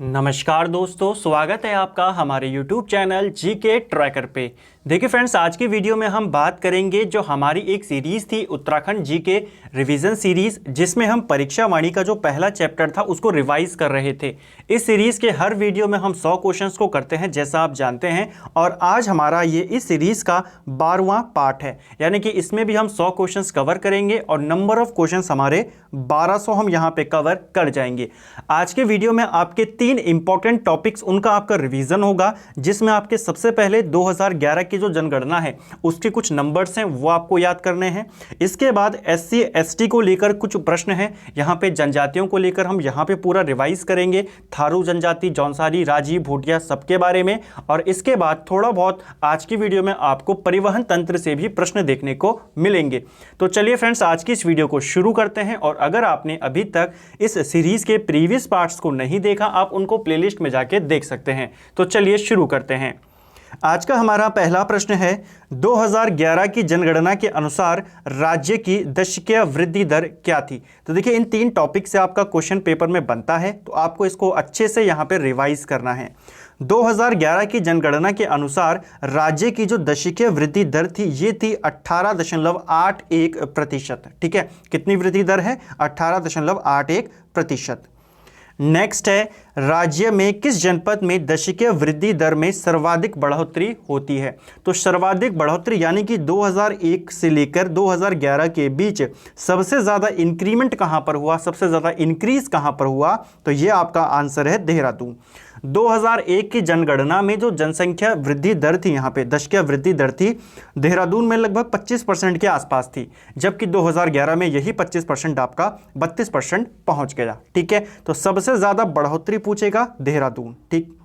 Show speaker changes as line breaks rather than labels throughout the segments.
नमस्कार दोस्तों, स्वागत है आपका हमारे YouTube चैनल जीके ट्रैकर पे। देखिए फ्रेंड्स, आज की वीडियो में हम बात करेंगे जो हमारी एक सीरीज़ थी उत्तराखंड जीके रिवीजन सीरीज़, जिसमें हम परीक्षा वाणी का जो पहला चैप्टर था उसको रिवाइज कर रहे थे। इस सीरीज़ के हर वीडियो में हम 100 क्वेश्चंस को करते हैं, जैसा आप जानते हैं। और आज हमारा ये इस सीरीज़ का 12वां पार्ट है, यानी कि इसमें भी हम 100 क्वेश्चंस कवर करेंगे और नंबर ऑफ क्वेश्चंस हमारे 1200 हम यहाँ पे कवर कर जाएंगे। आज के वीडियो में आपके 3 इंपॉर्टेंट टॉपिक्स, उनका आपका रिवीजन होगा, जिसमें आपके सबसे पहले 2011 की जो जनगणना है उसके कुछ नंबर्स हैं वो आपको याद करने हैं। इसके बाद SC ST को लेकर कुछ प्रश्न हैं, यहाँ पे जनजातियों को लेकर हम यहाँ पे पूरा रिवाइज करेंगे, थारू जनजाति, जौनसारी, राजी, भूटिया सबके बारे में। और इसके बाद थोड़ा बहुत आज की वीडियो में आपको परिवहन तंत्र से भी प्रश्न देखने को मिलेंगे। तो चलिए फ्रेंड्स, आज की इस वीडियो को शुरू करते हैं। और अगर आपने अभी तक इस सीरीज के प्रीवियस पार्ट्स को नहीं देखा, आप उनको प्लेलिस्ट में जाके देख सकते हैं। तो चलिए शुरू करते हैं। आज का हमारा पहला प्रश्न है, 2011 की जनगणना के अनुसार राज्य की दशकीय वृद्धि दर क्या थी। तो देखिए, इन 3 टॉपिक से आपका क्वेश्चन पेपर में बनता है, तो आपको इसको अच्छे से यहाँ पे रिवाइज करना है। 2011 की जनगणना के अनुसार राज्य की जो दशकीय वृद्धि दर थी ये थी 18.81%। ठीक है, कितनी वृद्धि दर है? 18.81%। नेक्स्ट है, राज्य में किस जनपद में दशकीय वृद्धि दर में सर्वाधिक बढ़ोतरी होती है। तो सर्वाधिक बढ़ोतरी यानी कि 2001 से लेकर 2011 के बीच सबसे ज़्यादा इंक्रीमेंट कहाँ पर हुआ, सबसे ज़्यादा इंक्रीज कहाँ पर हुआ? तो ये आपका आंसर है देहरादून। 2001 की जनगणना में जो जनसंख्या वृद्धि दर थी, यहाँ पे दशकीय वृद्धि दर थी, देहरादून में लगभग 25% के आसपास थी, जबकि 2011 में यही 25% आपका 32% पहुंच गया। ठीक है, तो सबसे ज़्यादा बढ़ोतरी पूछेगा देहरादून। ठीक,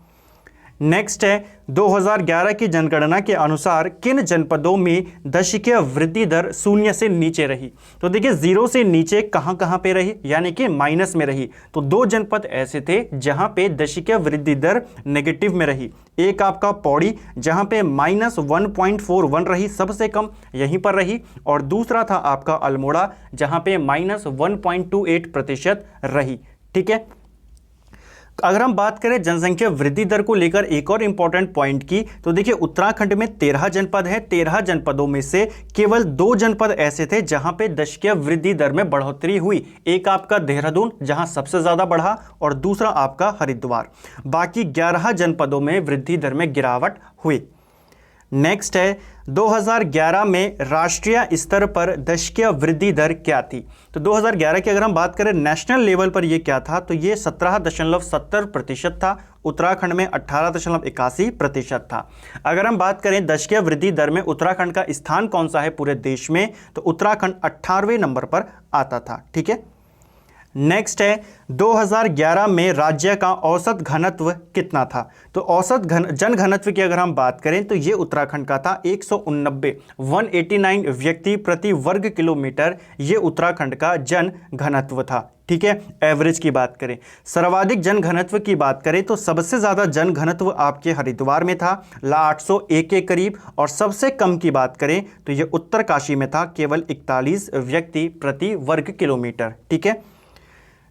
नेक्स्ट है, 2011 की जनगणना के अनुसार किन जनपदों में दशकीय वृद्धि दर 0 से नीचे रही। तो देखिए, 0 से नीचे कहां कहां पे रही, यानी कि माइनस में रही। तो 2 जनपद ऐसे थे जहां पे दशकीय वृद्धि दर नेगेटिव में रही। एक आपका पौड़ी, जहां पे -1.41 रही, सबसे कम यहीं पर रही। और दूसरा था आपका अल्मोड़ा, जहां पे -1.28% रही। ठीक है, अगर हम बात करें जनसंख्या वृद्धि दर को लेकर एक और इंपॉर्टेंट पॉइंट की, तो देखिए उत्तराखंड में 13 जनपद हैं। 13 जनपदों में से केवल 2 जनपद ऐसे थे जहां पे दशकीय वृद्धि दर में बढ़ोतरी हुई। एक आपका देहरादून, जहां सबसे ज्यादा बढ़ा, और दूसरा आपका हरिद्वार। बाकी 11 जनपदों में वृद्धि दर में गिरावट हुई। नेक्स्ट है, 2011 में राष्ट्रीय स्तर पर दशकीय वृद्धि दर क्या थी। तो 2011 की अगर हम बात करें नेशनल लेवल पर ये क्या था, तो ये 17.70% था। उत्तराखंड में 18.81% था। अगर हम बात करें दशकीय वृद्धि दर में उत्तराखंड का स्थान कौन सा है पूरे देश में, तो उत्तराखंड 18वें नंबर पर आता था। ठीक है, नेक्स्ट है, 2011 में राज्य का औसत घनत्व कितना था। तो औसत जन घनत्व की अगर हम बात करें तो ये उत्तराखंड का था 189 व्यक्ति प्रति वर्ग किलोमीटर, ये उत्तराखंड का जन घनत्व था। ठीक है, एवरेज की बात करें। सर्वाधिक जन घनत्व की बात करें तो सबसे ज़्यादा जन घनत्व आपके हरिद्वार में था, 801 के करीब। और सबसे कम की बात करें तो ये उत्तरकाशी में था, केवल 41 व्यक्ति प्रति वर्ग किलोमीटर। ठीक है,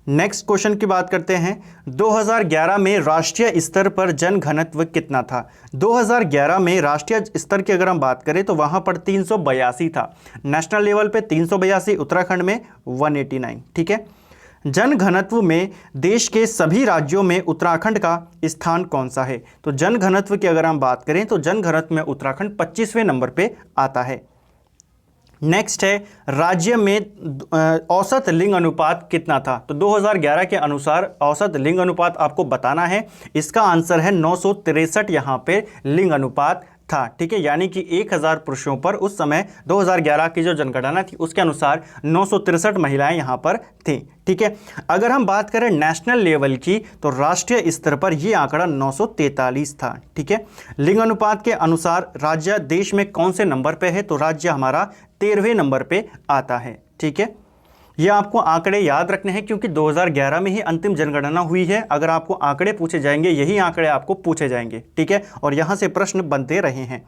नेक्स्ट क्वेश्चन की बात करते हैं। 2011 में राष्ट्रीय स्तर पर जन घनत्व कितना था। 2011 में राष्ट्रीय स्तर की अगर हम बात करें तो वहां पर 382 था। नेशनल लेवल पे 382, उत्तराखंड में 189। ठीक है, जन घनत्व में देश के सभी राज्यों में उत्तराखंड का स्थान कौन सा है। तो जन घनत्व की अगर हम बात करें तो जन घनत्व में उत्तराखंड 25वें नंबर पे आता है। नेक्स्ट है, राज्य में औसत लिंग अनुपात कितना था। तो 2011 के अनुसार औसत लिंग अनुपात आपको बताना है। इसका आंसर है 963 यहाँ पे लिंग अनुपात था। ठीक है, यानी कि 1000 पुरुषों पर उस समय 2011 की जो जनगणना थी उसके अनुसार 963 महिलाएं यहाँ पर थी। ठीक है, अगर हम बात करें नेशनल लेवल की तो राष्ट्रीय स्तर पर यह आंकड़ा 943 था। ठीक है, लिंग अनुपात के अनुसार राज्य देश में कौन से नंबर पे है, तो राज्य हमारा 13वें नंबर पे आता है। ठीक है, ये आपको आंकड़े याद रखने हैं क्योंकि 2011 में ही अंतिम जनगणना हुई है। अगर आपको आंकड़े पूछे जाएंगे, यही आंकड़े आपको पूछे जाएंगे। ठीक है, और यहाँ से प्रश्न बनते रहे हैं।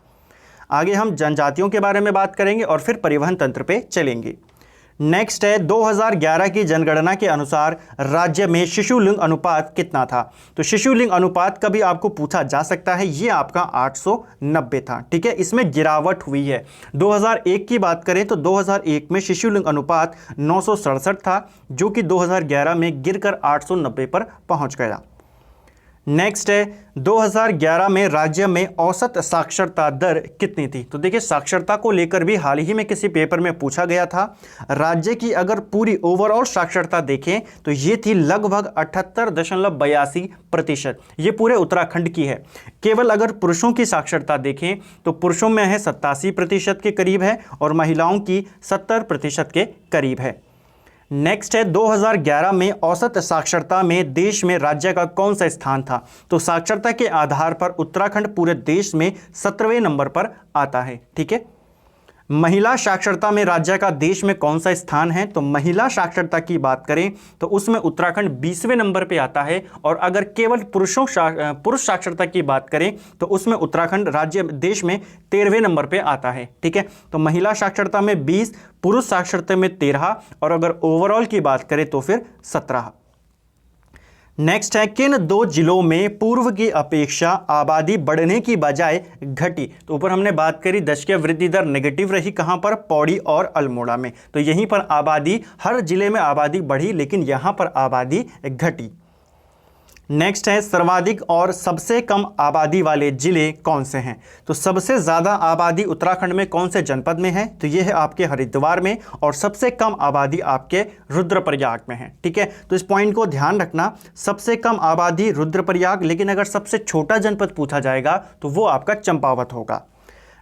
आगे हम जनजातियों के बारे में बात करेंगे और फिर परिवहन तंत्र पे चलेंगे। नेक्स्ट है 2011 की जनगणना के अनुसार राज्य में शिशु लिंग अनुपात कितना था। तो शिशु लिंग अनुपात कभी आपको पूछा जा सकता है, ये आपका 890 था। ठीक है, इसमें गिरावट हुई है। 2001 की बात करें तो 2001 में शिशु लिंग अनुपात 967 था, जो कि 2011 में गिरकर 890 पर पहुंच गया। नेक्स्ट है 2011 में राज्य में औसत साक्षरता दर कितनी थी। तो देखिए, साक्षरता को लेकर भी हाल ही में किसी पेपर में पूछा गया था। राज्य की अगर पूरी ओवरऑल साक्षरता देखें तो ये थी लगभग 78.82%। ये पूरे उत्तराखंड की है। केवल अगर पुरुषों की साक्षरता देखें तो पुरुषों में है 87% के करीब है और महिलाओं की 70% के करीब है। नेक्स्ट है 2011 में औसत साक्षरता में देश में राज्य का कौन सा स्थान था। तो साक्षरता के आधार पर उत्तराखंड पूरे देश में 17वें नंबर पर आता है। ठीक है, महिला साक्षरता में राज्य का देश में कौन सा स्थान है। तो महिला साक्षरता की बात करें तो उसमें उत्तराखंड 20वें नंबर पे आता है। और अगर केवल पुरुष साक्षरता की बात करें तो उसमें उत्तराखंड राज्य देश में 13वें नंबर पे आता है। ठीक है, तो महिला साक्षरता में 20, पुरुष साक्षरता में 13 और अगर ओवरऑल की बात करें तो फिर 17। नेक्स्ट है किन दो जिलों में पूर्व की अपेक्षा आबादी बढ़ने की बजाय घटी। तो ऊपर हमने बात करी दशकीय वृद्धि दर नेगेटिव रही, कहां पर, पौड़ी और अल्मोड़ा में। तो यहीं पर आबादी, हर जिले में आबादी बढ़ी लेकिन यहां पर आबादी घटी। नेक्स्ट है सर्वाधिक और सबसे कम आबादी वाले जिले कौन से हैं। तो सबसे ज़्यादा आबादी उत्तराखंड में कौन से जनपद में है। तो ये है आपके हरिद्वार में और सबसे कम आबादी आपके रुद्रप्रयाग में है। ठीक है, तो इस पॉइंट को ध्यान रखना, सबसे कम आबादी रुद्रप्रयाग, लेकिन अगर सबसे छोटा जनपद पूछा जाएगा तो वो आपका चंपावत होगा।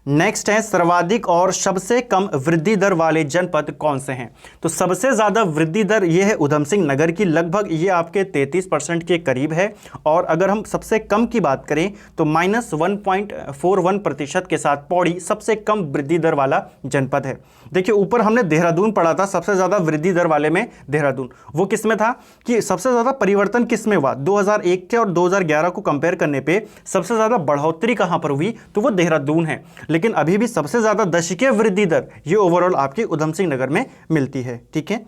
नेक्स्ट है सर्वाधिक और सबसे कम वृद्धि दर वाले जनपद कौन से हैं। तो सबसे ज़्यादा वृद्धि दर ये है उधम सिंह नगर की, लगभग ये आपके 33% के करीब है। और अगर हम सबसे कम की बात करें तो -1.41% के साथ पौड़ी सबसे कम वृद्धि दर वाला जनपद है। देखिए, ऊपर हमने देहरादून पढ़ा था सबसे ज़्यादा वृद्धि दर वाले में देहरादून। वो किस में था कि सबसे ज़्यादा परिवर्तन किस में हुआ, 2001 के और 2011 को कंपेयर करने पे सबसे ज़्यादा बढ़ोतरी कहाँ पर हुई, तो वो देहरादून है। लेकिन अभी भी सबसे ज्यादा दशकीय वृद्धि दर ये ओवरऑल आपकी उधम सिंह नगर में मिलती है। ठीक है,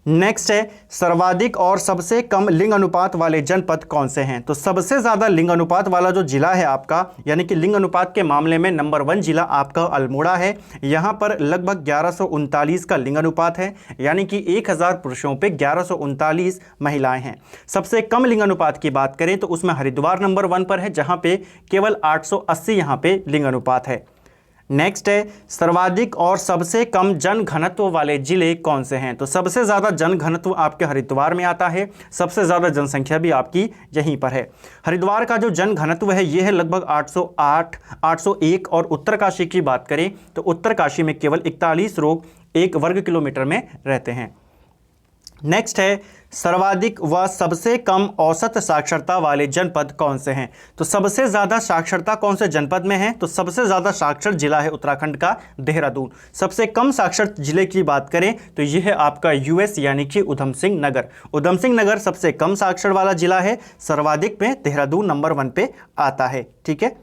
नेक्स्ट है सर्वाधिक और सबसे कम लिंग अनुपात वाले जनपद कौन से हैं। तो सबसे ज्यादा लिंग अनुपात वाला जो जिला है आपका, यानी कि लिंग अनुपात के मामले में नंबर 1 जिला आपका अल्मोड़ा है। यहां पर लगभग 1139 का लिंग अनुपात है, यानी कि 1000 पुरुषों पे 1139 महिलाएं हैं। सबसे कम लिंग अनुपात की बात करें तो उसमें हरिद्वार नंबर 1 पर है, जहां पे केवल 880 यहां पे लिंग अनुपात है। नेक्स्ट है सर्वाधिक और सबसे कम जन घनत्व वाले जिले कौन से हैं। तो सबसे ज़्यादा जन घनत्व आपके हरिद्वार में आता है, सबसे ज़्यादा जनसंख्या भी आपकी यहीं पर है। हरिद्वार का जो जन घनत्व है ये है लगभग 808, 801 और उत्तरकाशी की बात करें तो उत्तरकाशी में केवल 41 लोग 1 वर्ग किलोमीटर में रहते हैं। नेक्स्ट है सर्वाधिक व सबसे कम औसत साक्षरता वाले जनपद कौन से हैं। तो सबसे ज़्यादा साक्षरता कौन से जनपद में है। तो सबसे ज़्यादा साक्षर जिला है उत्तराखंड का देहरादून। सबसे कम साक्षर जिले की बात करें तो यह है आपका यूएस यानी कि उधम सिंह नगर। उधम सिंह नगर सबसे कम साक्षर वाला जिला है, सर्वाधिक में देहरादून नंबर 1 पे आता है। ठीक है,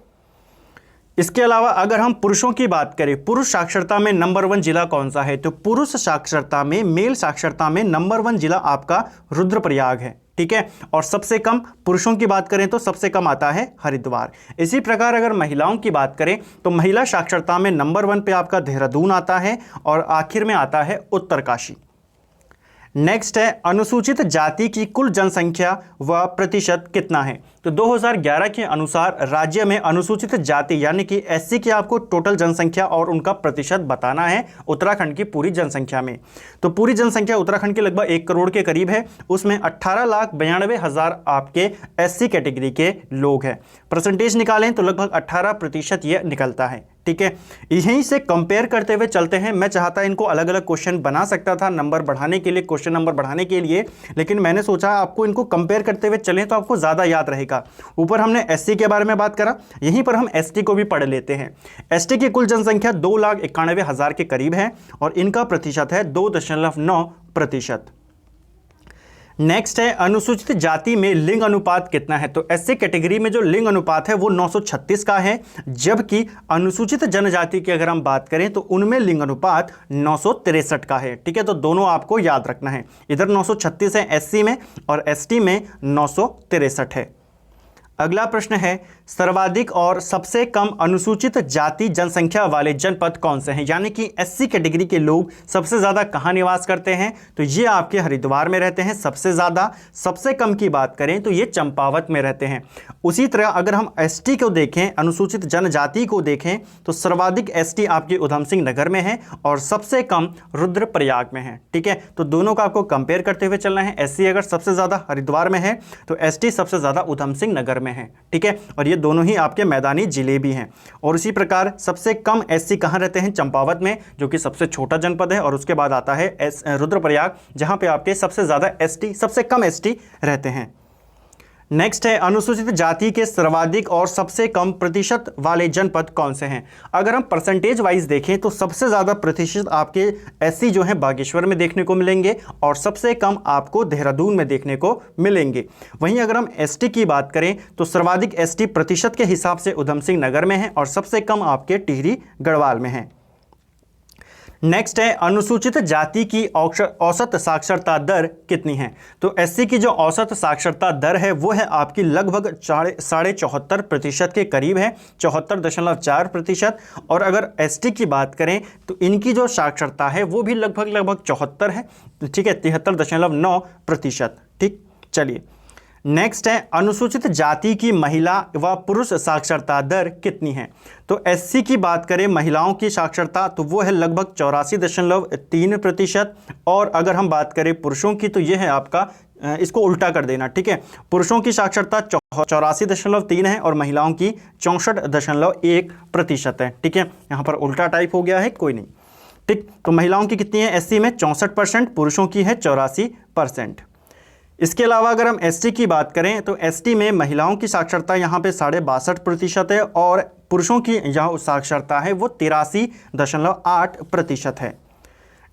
इसके अलावा अगर हम पुरुषों की बात करें, पुरुष साक्षरता में नंबर 1 जिला कौन सा है। तो पुरुष साक्षरता में, मेल साक्षरता में नंबर 1 जिला आपका रुद्रप्रयाग है। ठीक है, और सबसे कम पुरुषों की बात करें तो सबसे कम आता है हरिद्वार। इसी प्रकार अगर महिलाओं की बात करें तो महिला साक्षरता में नंबर 1 पे आपका देहरादून आता है और आखिर में आता है उत्तरकाशी। नेक्स्ट है अनुसूचित जाति की कुल जनसंख्या व प्रतिशत कितना है। तो 2011 के अनुसार राज्य में अनुसूचित जाति यानी कि एससी की आपको टोटल जनसंख्या और उनका प्रतिशत बताना है उत्तराखंड की पूरी जनसंख्या में। तो पूरी जनसंख्या उत्तराखंड के लगभग 1 करोड़ के करीब है, उसमें 18,92,000 आपके एससी कैटेगरी के लोग हैं। परसेंटेज निकालें तो लगभग 18% ये निकलता है। ठीक है, यहीं से कंपेयर करते हुए चलते हैं। मैं चाहता इनको अलग अलग क्वेश्चन बना सकता था नंबर बढ़ाने के लिए, क्वेश्चन नंबर बढ़ाने के लिए, लेकिन मैंने सोचा आपको इनको कंपेयर करते हुए चलें तो आपको ज़्यादा याद रहेगा। ऊपर हमने एससी के बारे में बात करा, यहीं पर हम एसटी को भी पढ़ लेते हैं। एसटी की कुल जनसंख्या 2,91,000 के करीब है और इनका प्रतिशत है 2.9%। नेक्स्ट है अनुसूचित जाति में लिंग अनुपात कितना है। तो एससी कैटेगरी में जो लिंग अनुपात है वो 936 का है, जबकि अनुसूचित जनजाति की अगर हम बात करें तो उनमें लिंग अनुपात 963 का है। ठीक है, तो दोनों आपको याद रखना है, इधर 936 है एससी में और एसटी में 963 है। अगला प्रश्न है सर्वाधिक और सबसे कम अनुसूचित जाति जनसंख्या वाले जनपद कौन से हैं, यानी कि एससी कैटेगरी के लोग सबसे ज़्यादा कहाँ निवास करते हैं। तो ये आपके हरिद्वार में रहते हैं सबसे ज़्यादा। सबसे कम की बात करें तो ये चंपावत में रहते हैं। उसी तरह अगर हम एसटी को देखें, अनुसूचित जनजाति को देखें, तो सर्वाधिक एसटी आपके उधम सिंह नगर में है और सबसे कम रुद्रप्रयाग में है। ठीक है, तो दोनों का आपको कंपेयर करते हुए चलना है। एससी अगर सबसे ज़्यादा हरिद्वार में है तो एसटी सबसे ज़्यादा उधम सिंह नगर में है। ठीक है, और ये दोनों ही आपके मैदानी जिले भी हैं। और इसी प्रकार सबसे कम एससी कहाँ रहते हैं, चंपावत में, जो कि सबसे छोटा जनपद है, और उसके बाद आता है रुद्रप्रयाग, जहां पे आपके सबसे ज्यादा एसटी, सबसे कम एसटी रहते हैं। नेक्स्ट है अनुसूचित जाति के सर्वाधिक और सबसे कम प्रतिशत वाले जनपद कौन से हैं। अगर हम परसेंटेज वाइज देखें तो सबसे ज़्यादा प्रतिशत आपके एससी जो है बागेश्वर में देखने को मिलेंगे और सबसे कम आपको देहरादून में देखने को मिलेंगे। वहीं अगर हम एसटी की बात करें तो सर्वाधिक एसटी प्रतिशत के हिसाब से उधम सिंह नगर में है और सबसे कम आपके टिहरी गढ़वाल में है। नेक्स्ट है अनुसूचित जाति की औसत साक्षरता दर कितनी है। तो एससी की जो औसत साक्षरता दर है वो है आपकी लगभग 74.5% के करीब है, 74.4%। और अगर एसटी की बात करें तो इनकी जो साक्षरता है वो भी लगभग 74 है। ठीक है, 73.9%। ठीक, चलिए नेक्स्ट है अनुसूचित जाति की महिला व पुरुष साक्षरता दर कितनी है। तो एससी की बात करें महिलाओं की साक्षरता तो वो है लगभग 84.3%। और अगर हम बात करें पुरुषों की तो ये है आपका, इसको उल्टा कर देना। ठीक है, पुरुषों की साक्षरता 84.3 है और महिलाओं की 64.1% है। ठीक है, यहाँ पर उल्टा टाइप हो गया है, कोई नहीं। ठीक, तो महिलाओं की कितनी है एससी में 64%, पुरुषों की है 84%। इसके अलावा अगर हम एसटी की बात करें तो एसटी में महिलाओं की साक्षरता यहाँ पे 62.5% है और पुरुषों की यहाँ साक्षरता है वो 83.8% है।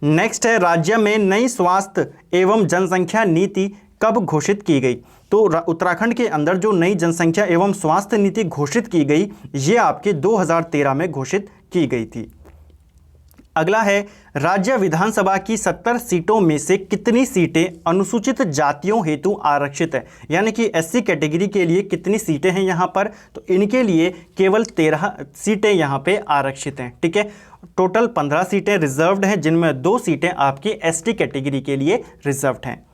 नेक्स्ट है राज्य में नई स्वास्थ्य एवं जनसंख्या नीति कब घोषित की गई। तो उत्तराखंड के अंदर जो नई जनसंख्या एवं स्वास्थ्य नीति घोषित की गई ये आपके 2013 में घोषित की गई थी। अगला है राज्य विधानसभा की 70 सीटों में से कितनी सीटें अनुसूचित जातियों हेतु आरक्षित है, यानी कि एससी कैटेगरी के लिए कितनी सीटें हैं यहाँ पर। तो इनके लिए केवल 13 सीटें यहाँ पे आरक्षित हैं। ठीक है, टोटल 15 सीटें रिजर्व्ड हैं, जिनमें 2 सीटें आपकी एसटी कैटेगरी के लिए रिजर्व्ड हैं।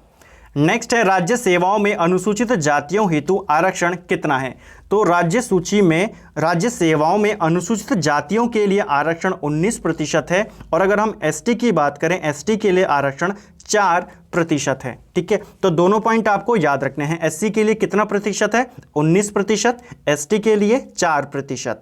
नेक्स्ट है राज्य सेवाओं में अनुसूचित जातियों हेतु आरक्षण कितना है। तो राज्य सूची में राज्य सेवाओं में अनुसूचित जातियों के लिए आरक्षण 19% है और अगर हम एसटी की बात करें एसटी के लिए आरक्षण 4% है। ठीक है, तो दोनों पॉइंट आपको याद रखने हैं। एससी के लिए कितना प्रतिशत है 19%, एसटी के लिए 4%।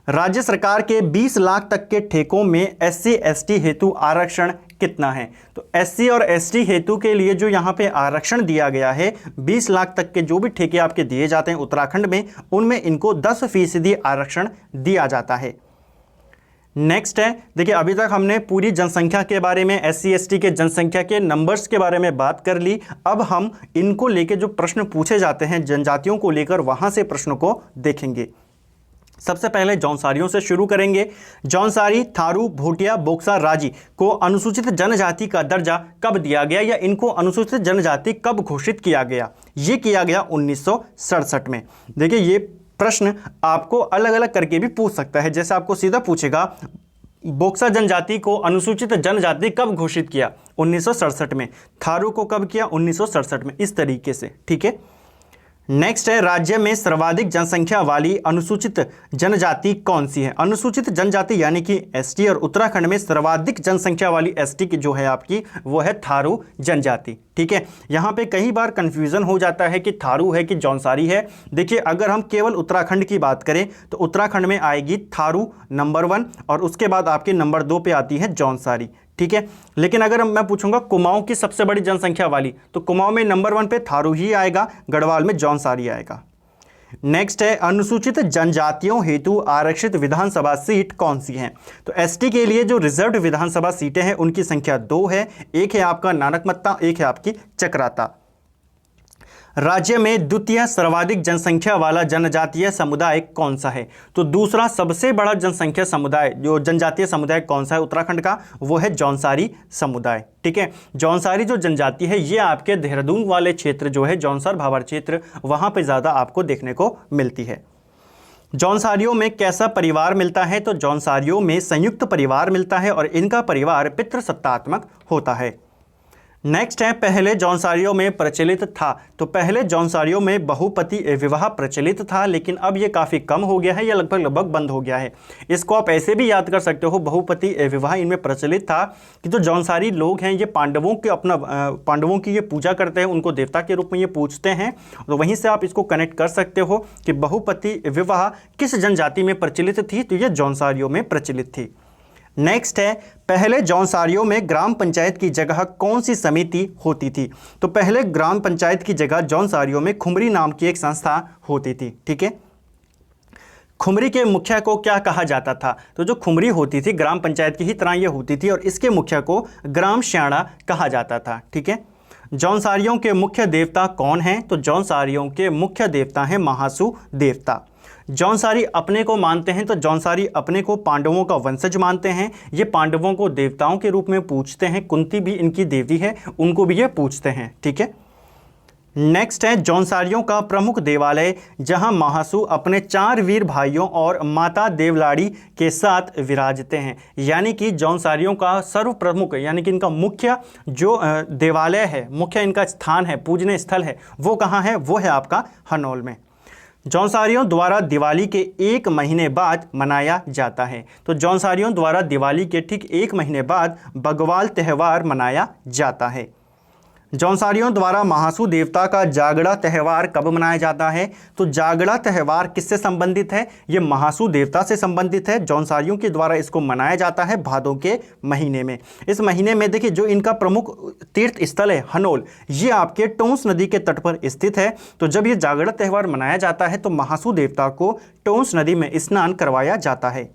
राज्य सरकार के 20 लाख तक के ठेकों में एससी एसटी हेतु आरक्षण कितना है। तो एससी और एसटी हेतु के लिए जो यहाँ पे आरक्षण दिया गया है 20 लाख तक के जो भी ठेके आपके दिए जाते हैं उत्तराखंड में, उनमें इनको 10% आरक्षण दिया जाता है। नेक्स्ट है, देखिए अभी तक हमने पूरी जनसंख्या के बारे में, एससी एसटी के जनसंख्या के नंबर्स के बारे में बात कर ली। अब हम इनको लेके जो प्रश्न पूछे जाते हैं जनजातियों को लेकर, वहां से प्रश्नों को देखेंगे। सबसे पहले जौनसारियों से शुरू करेंगे। जौनसारी, थारू, भोटिया, बोक्सा, राजी को अनुसूचित जनजाति का दर्जा कब दिया गया या इनको अनुसूचित जनजाति कब घोषित किया गया। ये किया गया 1967 में। देखिए ये प्रश्न आपको अलग अलग करके भी पूछ सकता है। जैसे आपको सीधा पूछेगा बोक्सा जनजाति को अनुसूचित जनजाति कब घोषित किया, 1967 में। थारू को कब किया, 1967 में। इस तरीके से। ठीक है, नेक्स्ट है राज्य में सर्वाधिक जनसंख्या वाली अनुसूचित जनजाति कौन सी है। अनुसूचित जनजाति यानी कि एसटी, और उत्तराखंड में सर्वाधिक जनसंख्या वाली एसटी की जो है आपकी वो है थारू जनजाति। ठीक है, यहाँ पे कई बार कंफ्यूजन हो जाता है कि थारू है कि जौनसारी है। देखिए अगर हम केवल उत्तराखंड की बात करें तो उत्तराखंड में आएगी थारू नंबर 1 और उसके बाद आपके नंबर 2 पे आती है जौनसारी। ठीक है, लेकिन अगर मैं पूछूंगा कुमाऊं की सबसे बड़ी जनसंख्या वाली, तो कुमाऊं में नंबर 1 पे थारू ही आएगा, गढ़वाल में जौनसारी आएगा। नेक्स्ट है अनुसूचित जनजातियों हेतु आरक्षित विधानसभा सीट कौन सी हैं? तो एसटी के लिए जो रिजर्व्ड विधानसभा सीटें हैं उनकी संख्या 2 है। एक है आपका नानकमत्ता, एक है आपकी चक्राता। राज्य में द्वितीय सर्वाधिक जनसंख्या वाला जनजातीय समुदाय कौन सा है? तो दूसरा सबसे बड़ा जनसंख्या समुदाय जो जनजातीय समुदाय कौन सा है उत्तराखंड का? वो है जौनसारी समुदाय। ठीक है, जौनसारी जो जनजाति है ये आपके देहरादून वाले क्षेत्र जो है जौनसार भाबर क्षेत्र, वहां पे ज्यादा आपको देखने को मिलती है। जौनसारियों में कैसा परिवार मिलता है? तो जौनसारियों में संयुक्त परिवार मिलता है और इनका परिवार पितृसत्तात्मक होता है। नेक्स्ट है पहले जौनसारियों में प्रचलित था। तो पहले जौनसारियों में बहुपति विवाह प्रचलित था, लेकिन अब ये काफ़ी कम हो गया है या लगभग बंद हो गया है। इसको आप ऐसे भी याद कर सकते हो, बहुपति विवाह इनमें प्रचलित था कि जो जौनसारी लोग हैं ये पांडवों की ये पूजा करते हैं, उनको देवता के रूप में ये पूजते हैं। तो वहीं से आप इसको कनेक्ट कर सकते हो कि बहुपति विवाह किस जनजाति में प्रचलित थी? तो ये जौनसारियों में प्रचलित थी। नेक्स्ट है पहले जौनसारियों में ग्राम पंचायत की जगह कौन सी समिति होती थी? तो पहले ग्राम पंचायत की जगह जौनसारियों में खुमरी नाम की एक संस्था होती थी। ठीक है, खुमरी के मुखिया को क्या कहा जाता था? तो जो खुमरी होती थी ग्राम पंचायत की ही तरह ये होती थी और इसके मुखिया को ग्राम श्याणा कहा जाता था। ठीक है, जौनसारियों के मुख्य देवता कौन हैं? तो जौनसारियों के मुख्य देवता हैं महासू देवता। जौनसारी अपने को मानते हैं, तो जौनसारी अपने को पांडवों का वंशज मानते हैं। ये पांडवों को देवताओं के रूप में पूजते हैं, कुंती भी इनकी देवी है, उनको भी ये पूजते हैं। ठीक है, नेक्स्ट है जौनसारियों का प्रमुख देवालय जहां महासू अपने 4 वीर भाइयों और माता देवलाड़ी के साथ विराजते हैं। यानी कि जौनसारियों का सर्व प्रमुख यानी कि इनका मुख्य जो देवालय है, मुख्य इनका स्थान है, पूजनीय स्थल है, वो कहाँ है? वो है आपका हनोल में। जौनसारियों द्वारा दिवाली के 1 महीने बाद मनाया जाता है। तो जौनसारियों द्वारा दिवाली के ठीक 1 महीने बाद बग्वाल त्यौहार मनाया जाता है। जौनसारियों द्वारा महासू देवता का जागड़ा त्यौहार कब मनाया जाता है? तो जागड़ा त्यौहार किससे संबंधित है? ये महासू देवता से संबंधित है। जौनसारियों के द्वारा इसको मनाया जाता है भादों के महीने में। इस महीने में देखिए जो इनका प्रमुख तीर्थ स्थल है हनोल, ये आपके टोंस नदी के तट पर स्थित है। तो जब ये जागड़ा त्यौहार मनाया जाता है तो महासू देवता को टोंस नदी में स्नान करवाया जाता है।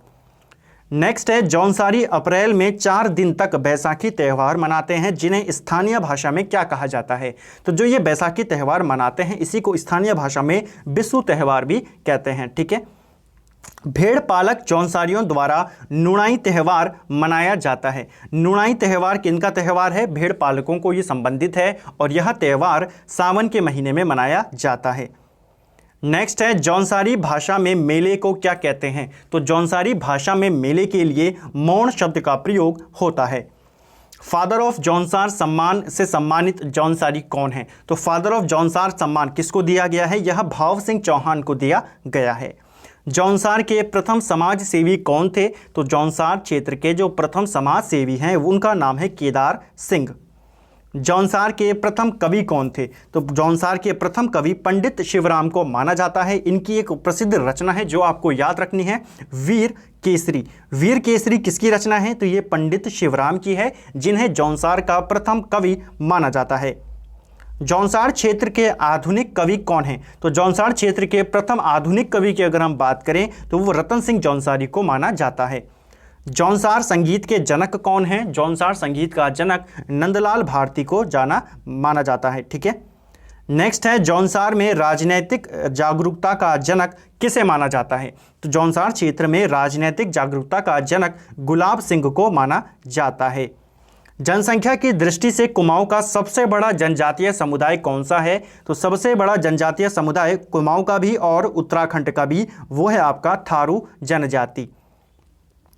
नेक्स्ट है जौनसारी अप्रैल में 4 दिन तक बैसाखी त्यौहार मनाते हैं, जिन्हें स्थानीय भाषा में क्या कहा जाता है? तो जो ये बैसाखी त्यौहार मनाते हैं इसी को स्थानीय भाषा में बिसु त्यौहार भी कहते हैं। ठीक है, भेड़ पालक जौनसारियों द्वारा नुणाई त्यौहार मनाया जाता है। नुणाई त्यौहार किनका त्यौहार है? भेड़ पालकों को ये संबंधित है और यह त्यौहार सावन के महीने में मनाया जाता है। नेक्स्ट है जौनसारी भाषा में मेले को क्या कहते हैं? तो जौनसारी भाषा में मेले के लिए मौन शब्द का प्रयोग होता है। फादर ऑफ जौनसार सम्मान से सम्मानित जौनसारी कौन है? तो फादर ऑफ जौनसार सम्मान किसको दिया गया है? यह भाव सिंह चौहान को दिया गया है। जौनसार के प्रथम समाज सेवी कौन थे? तो जौनसार क्षेत्र के जो प्रथम समाज सेवी हैं उनका नाम है केदार सिंह। जौनसार के प्रथम कवि कौन थे? तो जौनसार के प्रथम कवि पंडित शिवराम को माना जाता है। इनकी एक प्रसिद्ध रचना है जो आपको याद रखनी है, वीर केसरी। वीर केसरी किसकी रचना है? तो ये पंडित शिवराम की है, जिन्हें जौनसार का प्रथम कवि माना जाता है। जौनसार क्षेत्र के आधुनिक कवि कौन हैं? तो जौनसार क्षेत्र के प्रथम आधुनिक कवि की अगर हम बात करें तो वो रतन सिंह जौनसारी को माना जाता है। जौनसार संगीत के जनक कौन हैं? जौनसार संगीत का जनक नंदलाल भारती को माना जाता है। ठीक है, नेक्स्ट है जौनसार में राजनीतिक जागरूकता का जनक किसे माना जाता है? तो जौनसार क्षेत्र में राजनीतिक जागरूकता का जनक गुलाब सिंह को माना जाता है। जनसंख्या की दृष्टि से कुमाऊं का सबसे बड़ा जनजातीय समुदाय कौन सा है? तो सबसे बड़ा जनजातीय समुदाय कुमाऊं का भी और उत्तराखंड का भी, वो है आपका थारू जनजाति।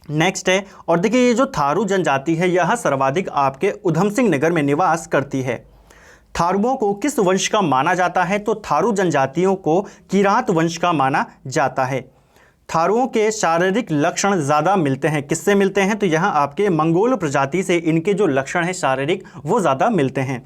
नेक्स्ट है, और देखिए ये जो थारू जनजाति है यह सर्वाधिक आपके उधम सिंह नगर में निवास करती है। थारुओं को किस वंश का माना जाता है? तो थारू जनजातियों को किरात वंश का माना जाता है। थारुओं के शारीरिक लक्षण ज़्यादा मिलते हैं, किससे मिलते हैं? तो यहाँ आपके मंगोल प्रजाति से इनके जो लक्षण हैं शारीरिक वो ज़्यादा मिलते हैं।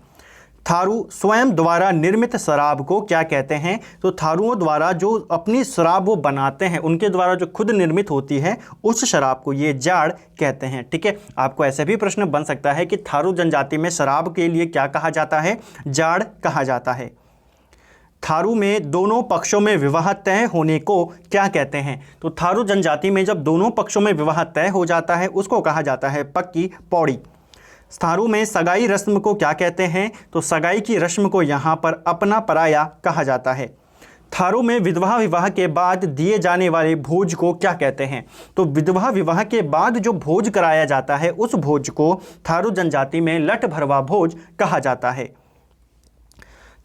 थारू स्वयं द्वारा निर्मित शराब को क्या कहते हैं? तो थारुओं द्वारा जो अपनी शराब वो बनाते हैं, उनके द्वारा जो खुद निर्मित होती है उस शराब को ये जाड़ कहते हैं। ठीक है, आपको ऐसे भी प्रश्न बन सकता है कि थारू जनजाति में शराब के लिए क्या कहा जाता है? जाड़ कहा जाता है। थारू में दोनों पक्षों में विवाह तय होने को क्या कहते हैं? तो थारू जनजाति में जब दोनों पक्षों में विवाह तय हो जाता है उसको कहा जाता है पक्की पौड़ी। थारू में सगाई रस्म को क्या कहते हैं? तो सगाई की रस्म को यहाँ पर अपना पराया कहा जाता है। थारू में विधवा विवाह के बाद दिए जाने वाले भोज को क्या कहते हैं? तो विधवा विवाह के बाद जो भोज कराया जाता है उस भोज को थारू जनजाति में लठ भरवा भोज कहा जाता है।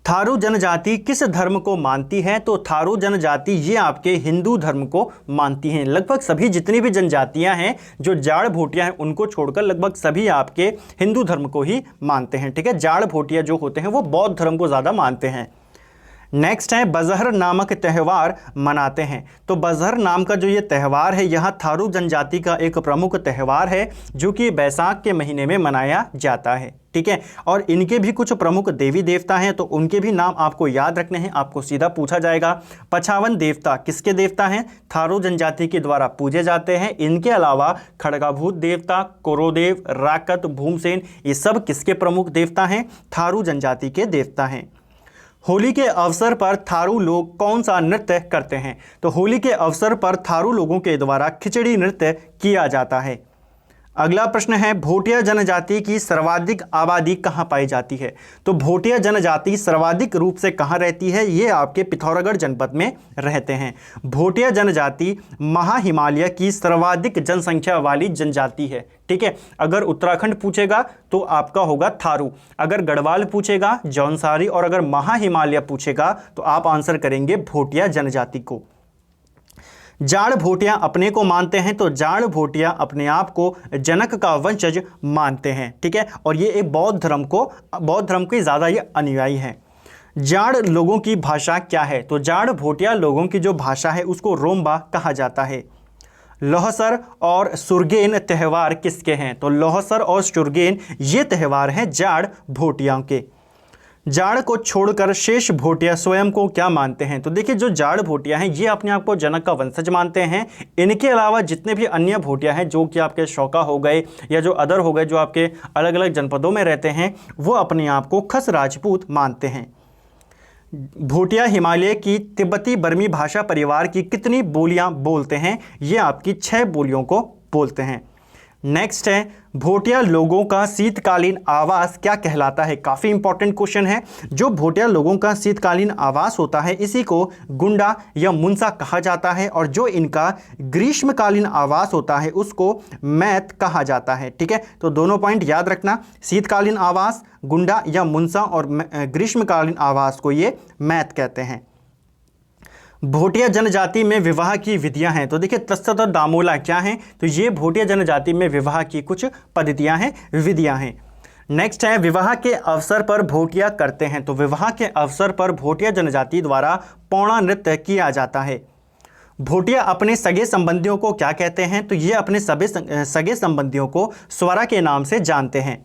थारू जनजाति किस धर्म को मानती है? तो थारू जनजाति ये आपके हिंदू धर्म को मानती हैं। लगभग सभी जितनी भी जनजातियां हैं जो जाड़ भोटिया हैं उनको छोड़कर लगभग सभी आपके हिंदू धर्म को ही मानते हैं। ठीक है, जाड़ भोटिया जो होते हैं वो बौद्ध धर्म को ज़्यादा मानते हैं। नेक्स्ट है बजहर नामक त्यौहार मनाते हैं। तो बजहर नाम का जो ये त्यौहार है यहाँ थारू जनजाति का एक प्रमुख त्यौहार है जो कि बैसाख के महीने में मनाया जाता है। ठीक है, और इनके भी कुछ प्रमुख देवी देवता हैं तो उनके भी नाम आपको याद रखने हैं, आपको सीधा पूछा जाएगा। 55 देवता किसके देवता हैं? थारू जनजाति के द्वारा पूजे जाते हैं। इनके अलावा खड़गाभूत देवता, कोरोदेव, राकत, भूमसेन ये सब किसके प्रमुख देवता हैं? थारू जनजाति के देवता हैं। होली के अवसर पर थारू लोग कौन सा नृत्य करते हैं? तो होली के अवसर पर थारू लोगों के द्वारा खिचड़ी नृत्य किया जाता है। अगला प्रश्न है भोटिया जनजाति की सर्वाधिक आबादी कहाँ पाई जाती है? तो भोटिया जनजाति सर्वाधिक रूप से कहाँ रहती है? ये आपके पिथौरागढ़ जनपद में रहते हैं। भोटिया जनजाति महाहिमालय की सर्वाधिक जनसंख्या वाली जनजाति है। ठीक है, अगर उत्तराखंड पूछेगा तो आपका होगा थारू, अगर गढ़वाल पूछेगा जौनसारी और अगर महाहिमालय पूछेगा तो आप आंसर करेंगे भोटिया जनजाति को। जाड़ भोटिया अपने को मानते हैं तो जाड़ भोटिया अपने आप को जनक का वंशज मानते हैं। ठीक है, और ये एक बौद्ध धर्म के ज़्यादा ये अनुयायी हैं। जाड़ लोगों की भाषा क्या है? तो जाड़ भोटिया लोगों की जो भाषा है उसको रोम्बा कहा जाता है। लोहसर और सुरगेन त्यौहार किसके हैं? तो लोहसर और सुरगेन ये त्यौहार हैं जाड़ भोटियाओं के। जाड़ को छोड़कर शेष भोटिया स्वयं को क्या मानते हैं? तो देखिए जो जाड़ भोटिया हैं ये अपने आप को जनक का वंशज मानते हैं। इनके अलावा जितने भी अन्य भोटिया हैं जो कि आपके शौका हो गए या जो अदर हो गए जो आपके अलग अलग जनपदों में रहते हैं वो अपने आप को खस राजपूत मानते हैं। भोटिया हिमालय की तिब्बती बर्मी भाषा परिवार की कितनी बोलियां बोलते हैं? ये आपकी 6 बोलियों को बोलते हैं। नेक्स्ट है भोटिया लोगों का शीतकालीन आवास क्या कहलाता है? काफ़ी इंपॉर्टेंट क्वेश्चन है। जो भोटिया लोगों का शीतकालीन आवास होता है इसी को गुंडा या मुंसा कहा जाता है और जो इनका ग्रीष्मकालीन आवास होता है उसको मैत कहा जाता है। ठीक है, तो दोनों पॉइंट याद रखना, शीतकालीन आवास गुंडा या मुंसा और ग्रीष्मकालीन आवास को ये मैत कहते हैं। भोटिया जनजाति में विवाह की विधियां हैं। तो देखिए तस्तत और दामोला क्या हैं? तो ये भोटिया जनजाति में विवाह की कुछ पद्धतियां हैं, विधियां हैं। नेक्स्ट है विवाह के अवसर पर भोटिया करते हैं। तो विवाह के अवसर पर भोटिया जनजाति द्वारा पौड़ा नृत्य किया जाता है। भोटिया अपने सगे संबंधियों को क्या कहते हैं? तो ये अपने सगे संबंधियों को स्वरा के नाम से जानते हैं।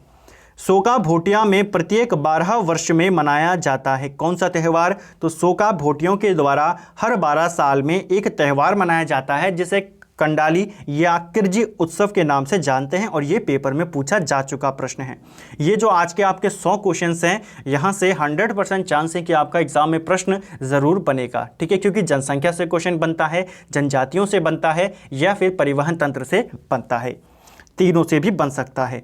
सोका भोटिया में प्रत्येक 12 वर्ष में मनाया जाता है कौन सा त्यौहार? तो सोका भोटियों के द्वारा हर 12 साल में एक त्यौहार मनाया जाता है जिसे कंडाली या किरजी उत्सव के नाम से जानते हैं और ये पेपर में पूछा जा चुका प्रश्न है। ये जो आज के आपके 100 क्वेश्चंस हैं यहाँ से 100% चांस है कि आपका एग्जाम में प्रश्न ज़रूर बनेगा। ठीक है, क्योंकि जनसंख्या से क्वेश्चन बनता है, जनजातियों से बनता है या फिर परिवहन तंत्र से बनता है, तीनों से भी बन सकता है।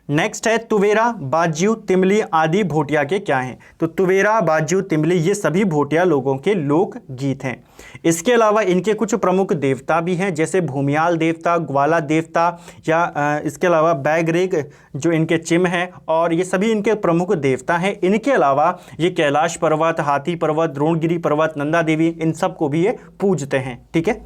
नेक्स्ट है तुवेरा, बाज्यू, तिमली आदि भोटिया के क्या हैं? तो तुवेरा, बाज्यू, तिमली ये सभी भोटिया लोगों के लोक गीत हैं। इसके अलावा इनके कुछ प्रमुख देवता भी हैं जैसे भूमियाल देवता, ग्वाला देवता या इसके अलावा बैगरेग जो इनके चिम हैं और ये सभी इनके प्रमुख देवता हैं। इनके अलावा ये कैलाश पर्वत, हाथी पर्वत, द्रोणगिरी पर्वत, नंदा देवी इन सब को भी ये पूजते हैं। ठीक है,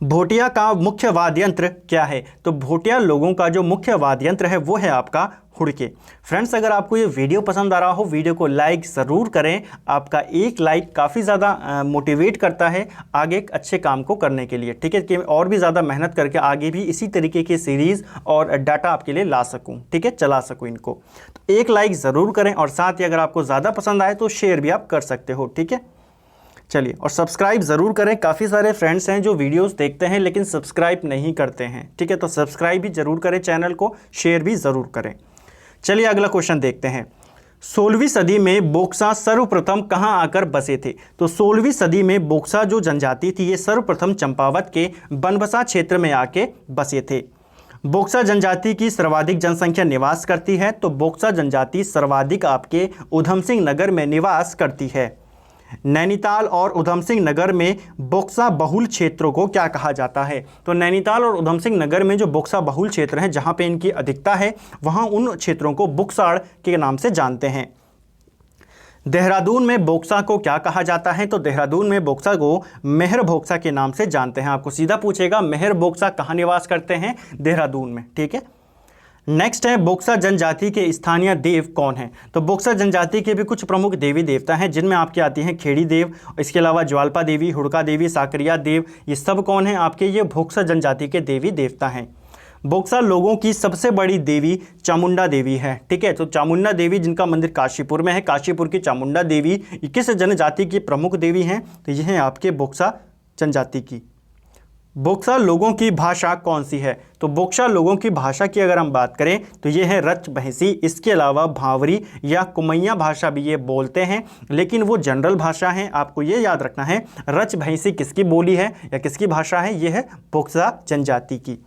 भोटिया का मुख्य वाद्य यंत्र क्या है? तो भोटिया लोगों का जो मुख्य वाद्य यंत्र है वो है आपका हुड़के। फ्रेंड्स अगर आपको ये वीडियो पसंद आ रहा हो वीडियो को लाइक ज़रूर करें। आपका एक लाइक काफ़ी ज़्यादा मोटिवेट करता है आगे एक अच्छे काम को करने के लिए। ठीक है, कि और भी ज़्यादा मेहनत करके आगे भी इसी तरीके की सीरीज़ और डाटा आपके लिए ला सकूँ। ठीक है, चला सकूँ इनको। तो एक लाइक ज़रूर करें और साथ ही अगर आपको ज़्यादा पसंद आए तो शेयर भी आप कर सकते हो। ठीक है, चलिए, और सब्सक्राइब ज़रूर करें। काफ़ी सारे फ्रेंड्स हैं जो वीडियोस देखते हैं लेकिन सब्सक्राइब नहीं करते हैं। ठीक है, तो सब्सक्राइब भी ज़रूर करें चैनल को, शेयर भी ज़रूर करें। चलिए अगला क्वेश्चन देखते हैं। 16वीं सदी में बोक्सा सर्वप्रथम कहां आकर बसे थे? तो 16वीं सदी में बोक्सा जो जनजाति थी ये सर्वप्रथम चंपावत के बनबसा क्षेत्र में आके बसे थे। बोक्सा जनजाति की सर्वाधिक जनसंख्या निवास करती है, तो बोक्सा जनजाति सर्वाधिक आपके उधम सिंह नगर में निवास करती है। नैनीताल और उधम सिंह नगर में बोक्सा बहुल क्षेत्रों को क्या कहा जाता है? तो नैनीताल और उधम सिंह नगर में जो बोक्सा बहुल क्षेत्र हैं जहां पे इनकी अधिकता है वहां उन क्षेत्रों को बुक्साड़ के नाम से जानते हैं। देहरादून में बोक्सा को क्या कहा जाता है? तो देहरादून में बोक्सा को मेहर बोक्सा के नाम से जानते हैं। आपको सीधा पूछेगा मेहर बोक्सा कहाँ निवास करते हैं? देहरादून में। ठीक है, नेक्स्ट है बोक्सा जनजाति के स्थानीय देव कौन है? तो बोक्सा जनजाति के भी कुछ प्रमुख देवी देवता हैं जिनमें आपके आती हैं खेड़ी देव, इसके अलावा ज्वाल्पा देवी, हुड़का देवी, साकरिया देव। ये सब कौन है आपके? ये बोक्सा जनजाति के देवी देवता हैं। बोक्सा लोगों की सबसे बड़ी देवी चामुंडा देवी है। ठीक है, तो चामुंडा देवी जिनका मंदिर काशीपुर में है, काशीपुर की चामुंडा देवी किस जनजाति की प्रमुख देवी हैं? तो यह है आपके बोक्सा जनजाति की। बोक्सा लोगों की भाषा कौन सी है? तो बोक्सा लोगों की भाषा की अगर हम बात करें तो ये है रच भैंसी, इसके अलावा भावरी या कुमैया भाषा भी ये बोलते हैं, लेकिन वो जनरल भाषा है। आपको ये याद रखना है रच भैंसी किसकी बोली है या किसकी भाषा है? ये है बोक्सा जनजाति की।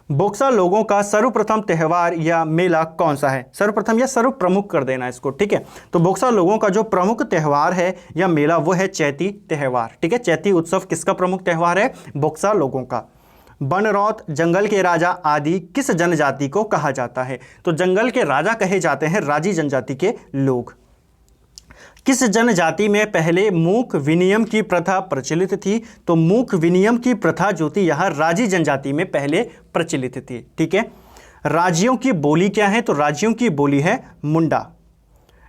बोक्सा लोगों का सर्वप्रथम त्यौहार या मेला कौन सा है? सर्वप्रथम या सर्व प्रमुख कर देना इसको। ठीक है, तो बोक्सा लोगों का जो प्रमुख त्यौहार है या मेला वो है चैती त्यौहार। ठीक है, चैती उत्सव किसका प्रमुख त्यौहार है? बोक्सा लोगों का। बनरौत, जंगल के राजा आदि किस जनजाति को कहा जाता है? तो जंगल के राजा कहे जाते हैं राजी जनजाति के लोग। किस जनजाति में पहले मूक विनिमय की प्रथा प्रचलित थी? तो मूक विनिमय की प्रथा जो थी यह राजी जनजाति में पहले प्रचलित थी। ठीक है, राजियों की बोली क्या है? तो राजियों की बोली है मुंडा।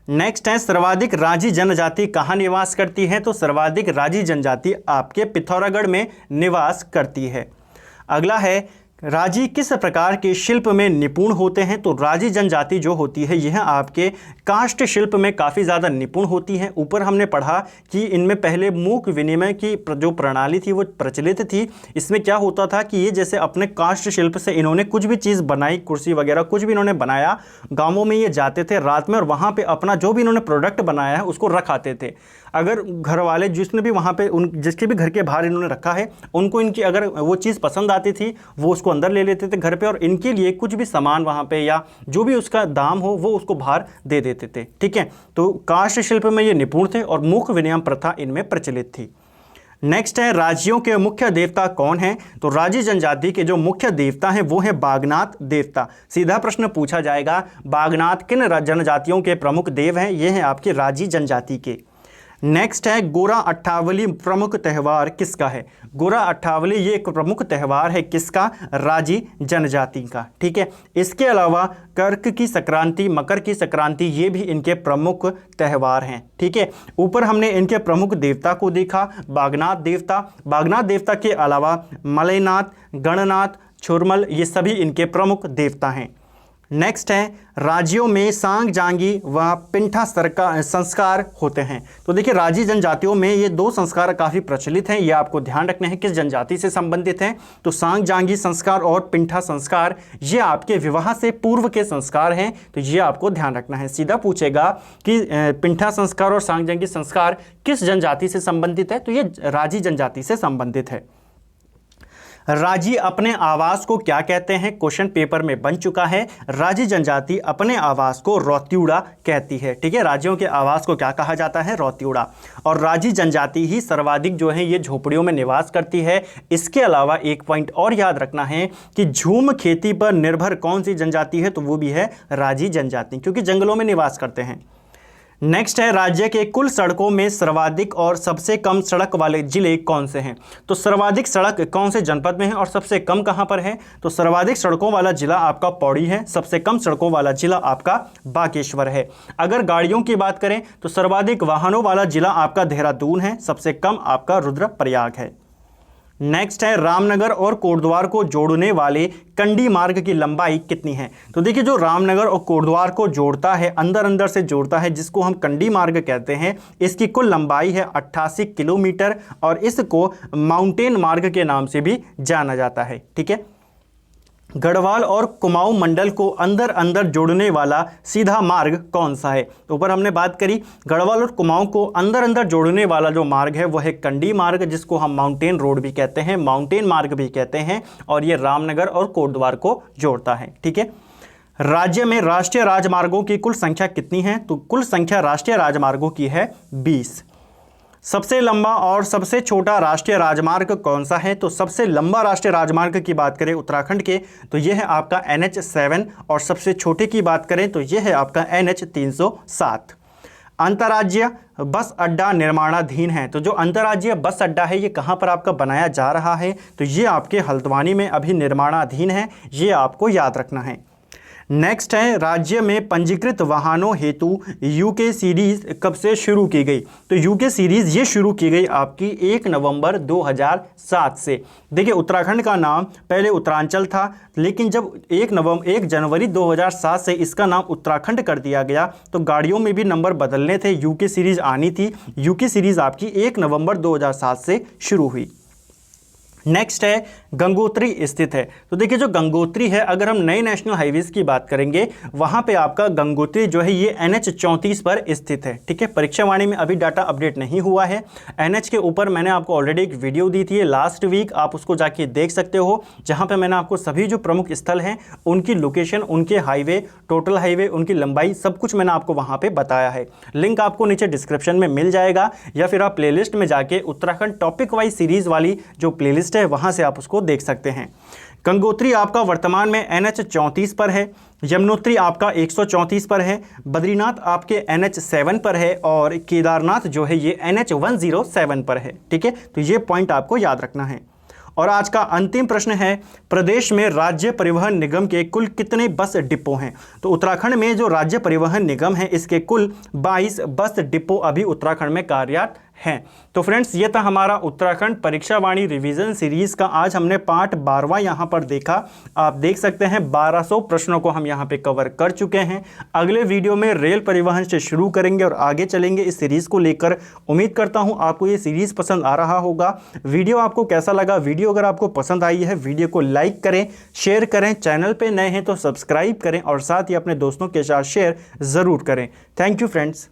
नेक्स्ट है सर्वाधिक राजी जनजाति कहाँ निवास करती है? तो सर्वाधिक राजी जनजाति आपके पिथौरागढ़ में निवास करती है। अगला है राजी किस प्रकार के शिल्प में निपुण होते हैं? तो राजी जनजाति जो होती है यह आपके काष्ठ शिल्प में काफ़ी ज़्यादा निपुण होती है। ऊपर हमने पढ़ा कि इनमें पहले मूक विनिमय की जो प्रणाली थी वो प्रचलित थी। इसमें क्या होता था कि ये जैसे अपने काष्ठ शिल्प से इन्होंने कुछ भी चीज़ बनाई, कुर्सी वगैरह कुछ भी इन्होंने बनाया, गाँवों में ये जाते थे रात में और वहाँ पर अपना जो भी इन्होंने प्रोडक्ट बनाया है उसको रख आते थे। अगर घर वाले जिसने भी वहाँ पे जिसके भी घर के बाहर इन्होंने रखा है उनको इनकी अगर वो चीज़ पसंद आती थी वो उसको अंदर ले लेते थे घर पे और इनके लिए कुछ भी सामान वहाँ पे या जो भी उसका दाम हो वो उसको बाहर दे देते थे। ठीक है, तो काष्ठ शिल्प में ये निपुण थे और मूक विनिमय प्रथा इनमें प्रचलित थी। नेक्स्ट है राजियों के मुख्य देवता कौन है? तो राजी जनजाति के जो मुख्य देवता हैं वो है बागनाथ देवता। सीधा प्रश्न पूछा जाएगा बागनाथ किन जनजातियों के प्रमुख देव हैं? ये हैं आपके राजी जनजाति के। नेक्स्ट है गोरा अट्ठावली प्रमुख त्यौहार किसका है? गोरा अट्ठावली ये एक प्रमुख त्यौहार है किसका? राजी जनजाति का। ठीक है, इसके अलावा कर्क की संक्रांति, मकर की संक्रांति ये भी इनके प्रमुख त्यौहार हैं। ठीक है, ऊपर हमने इनके प्रमुख देवता को देखा बागनाथ देवता। बागनाथ देवता के अलावा मलयनाथ, गणनाथ, छुरमल ये सभी इनके प्रमुख देवता हैं। नेक्स्ट है राज्यों में सांग जांगी व पिंठा संस्कार होते हैं। तो देखिए राजी जनजातियों में ये दो संस्कार काफ़ी प्रचलित हैं, ये आपको ध्यान रखने हैं किस जनजाति से संबंधित हैं। तो सांग जांगी संस्कार और पिंठा संस्कार ये आपके विवाह से पूर्व के संस्कार हैं, तो ये आपको ध्यान रखना है। सीधा पूछेगा कि पिंठा संस्कार और सांग जांगी संस्कार किस जनजाति से संबंधित है? तो ये राजी जनजाति से संबंधित है। राजी अपने आवास को क्या कहते हैं? क्वेश्चन पेपर में बन चुका है। राजी जनजाति अपने आवास को रौत्यूड़ा कहती है। ठीक है, राज्यों के आवास को क्या कहा जाता है? रौत्यूड़ा। और राजी जनजाति ही सर्वाधिक जो है ये झोपड़ियों में निवास करती है। इसके अलावा एक पॉइंट और याद रखना है कि झूम खेती पर निर्भर कौन सी जनजाति है? तो वो भी है राजी जनजाति, क्योंकि जंगलों में निवास करते हैं। नेक्स्ट है राज्य के कुल सड़कों में सर्वाधिक और सबसे कम सड़क वाले जिले कौन से हैं? तो सर्वाधिक सड़क कौन से जनपद में है और सबसे कम कहां पर है? तो सर्वाधिक सड़कों वाला जिला आपका पौड़ी है, सबसे कम सड़कों वाला जिला आपका बागेश्वर है। अगर गाड़ियों की बात करें तो सर्वाधिक वाहनों वाला जिला आपका देहरादून है, सबसे कम आपका रुद्रप्रयाग है। नेक्स्ट है रामनगर और कोटद्वार को जोड़ने वाले कंडी मार्ग की लंबाई कितनी है? तो देखिए जो रामनगर और कोटद्वार को जोड़ता है, अंदर अंदर से जोड़ता है, जिसको हम कंडी मार्ग कहते हैं, इसकी कुल लंबाई है 88 किलोमीटर और इसको माउंटेन मार्ग के नाम से भी जाना जाता है। ठीक है, गढ़वाल और कुमाऊं मंडल को अंदर अंदर जोड़ने वाला सीधा मार्ग कौन सा है? तो ऊपर हमने बात करी गढ़वाल और कुमाऊं को अंदर अंदर जोड़ने वाला जो मार्ग है वह है कंडी मार्ग, जिसको हम माउंटेन रोड भी कहते हैं, माउंटेन मार्ग भी कहते हैं, और ये रामनगर और कोटद्वार को जोड़ता है। ठीक है। राज्य में राष्ट्रीय राजमार्गों की कुल संख्या कितनी है? तो कुल संख्या राष्ट्रीय राजमार्गों की है 20। सबसे लंबा और सबसे छोटा राष्ट्रीय राजमार्ग कौन सा है? तो सबसे लंबा राष्ट्रीय राजमार्ग की बात करें उत्तराखंड के तो यह है आपका NH7, और सबसे छोटे की बात करें तो यह है आपका NH307। अंतर्राज्यीय बस अड्डा निर्माणाधीन है, तो जो अंतर्राज्यीय बस अड्डा है ये कहाँ पर आपका बनाया जा रहा है? तो ये आपके हल्द्वानी में अभी निर्माणाधीन है, ये आपको याद रखना है। नेक्स्ट है राज्य में पंजीकृत वाहनों हेतु यूके सीरीज कब से शुरू की गई? तो यूके सीरीज ये शुरू की गई आपकी 1 नवंबर 2007 से। देखिए उत्तराखंड का नाम पहले उत्तरांचल था, लेकिन जब 1 जनवरी 2007 से इसका नाम उत्तराखंड कर दिया गया तो गाड़ियों में भी नंबर बदलने थे, यूके सीरीज आनी थी। यूके सीरीज आपकी 1 नवंबर 2007 से शुरू हुई। नेक्स्ट है गंगोत्री स्थित है। तो देखिए जो गंगोत्री है, अगर हम नए नेशनल हाईवेज की बात करेंगे वहां पे आपका गंगोत्री जो है ये NH34 पर स्थित है। ठीक है। परीक्षा वाणी में अभी डाटा अपडेट नहीं हुआ है। NH के ऊपर मैंने आपको ऑलरेडी एक वीडियो दी थी लास्ट वीक, आप उसको जाके देख सकते हो, जहां पे मैंने आपको सभी जो प्रमुख स्थल हैं उनकी लोकेशन, उनके हाईवे, टोटल हाईवे, उनकी लंबाई, सब कुछ मैंने आपको वहां पे बताया है। लिंक आपको नीचे डिस्क्रिप्शन में मिल जाएगा, या फिर आप प्लेलिस्ट में जाके उत्तराखंड टॉपिक वाइज सीरीज वाली जो प्लेलिस्ट है वहां से आप उसको देख सकते हैं। गंगोत्री आपका वर्तमान में NH34 पर है, यमुनोत्री आपका 134 पर है, बद्रीनाथ आपके NH7 पर है, और केदारनाथ जो है ये NH107 पर है। ठीक है। तो ये पॉइंट आपको याद रखना है। और आज का अंतिम प्रश्न है, प्रदेश में राज्य परिवहन निगम के कुल कितने बस डिपो हैं? तो उत्तराखंड में जो राज्य परिवहन निगम है इसके कुल 22 बस डिपो अभी उत्तराखंड में कार्यरत हैं। तो फ्रेंड्स ये था हमारा उत्तराखंड परीक्षा वाणी रिवीजन सीरीज का, आज हमने पार्ट 12वां यहाँ पर देखा। आप देख सकते हैं 1200 प्रश्नों को हम यहाँ पे कवर कर चुके हैं। अगले वीडियो में रेल परिवहन से शुरू करेंगे और आगे चलेंगे इस सीरीज को लेकर। उम्मीद करता हूँ आपको ये सीरीज पसंद आ रहा होगा। वीडियो आपको कैसा लगा? वीडियो अगर आपको पसंद आई है वीडियो को लाइक करें, शेयर करें, चैनल पर नए हैं तो सब्सक्राइब करें, और साथ ही अपने दोस्तों के साथ शेयर ज़रूर करें। Thank you friends.